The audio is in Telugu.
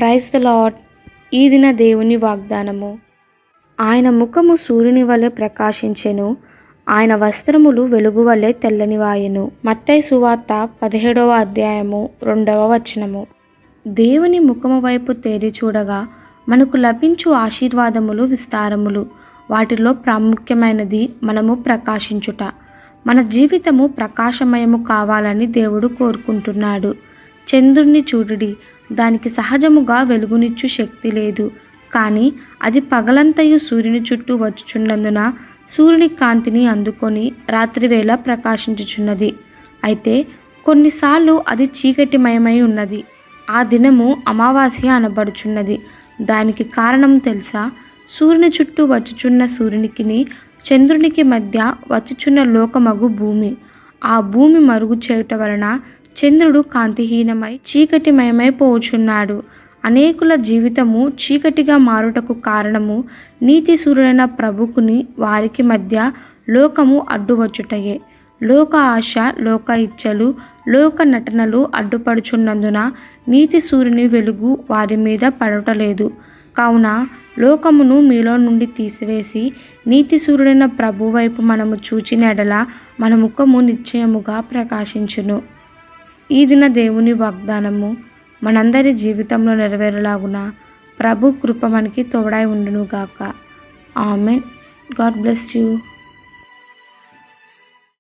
Praise the lord. ఈ దిన దేవుని వాగ్దానము. ఆయన ముఖము సూర్యుని వలె ప్రకాశించెను, ఆయన వస్త్రములు వెలుగు వలె తెల్లనివాయెను. మత్తయి సువార్త 17వ అధ్యాయము 2వ వచనము. దేవుని ముఖము వైపు తేరి చూడగా మనకు లభించు ఆశీర్వాదములు విస్తారములు. వాటిలో ప్రాముఖ్యమైనది మనము ప్రకాశించుట. మన జీవితము ప్రకాశమయము కావాలని దేవుడు కోరుకుంటున్నాడు. చంద్రుని చూడుడి, దానికి సహజముగా వెలుగునిచ్చు శక్తి లేదు, కానీ అది పగలంతయు సూర్యుని చుట్టూ వచ్చుచున్నందున సూర్యుని కాంతిని అందుకొని రాత్రివేళ ప్రకాశించుచున్నది. అయితే కొన్నిసార్లు అది చీకటిమయమై ఉన్నది. ఆ దినము అమావాస్య అనబడుచున్నది. దానికి కారణం తెలుసా? సూర్యుని చుట్టూ వచ్చుచున్న సూర్యునికిని చంద్రునికి మధ్య వచ్చుచున్న లోకమగు భూమి. ఆ భూమి మరుగు చేయుట వలన చంద్రుడు కాంతిహీనమై చీకటిమయమైపోచున్నాడు. అనేకుల జీవితము చీకటిగా మారుటకు కారణము నీతి సూర్యుడైన ప్రభుకుని వారికి మధ్య లోకము అడ్డువచ్చుటయే. లోక ఆశ, లోక ఇచ్చలు, లోక నటనలు అడ్డుపడుచున్నందున నీతి సూర్యుని వెలుగు వారి మీద పడటలేదు. కావున లోకమును మీలో నుండి తీసివేసి నీతి సూర్యుడైన ప్రభు వైపు మనము చూచిన ఎడల మన ముఖము నిశ్చయముగా ప్రకాశించును. ఈ దిన దేవుని వాగ్దానము మనందరి జీవితంలో నెరవేరలాగున ప్రభు కృప మనకి తోడై ఉండును గాక. ఆమెన్. God bless you.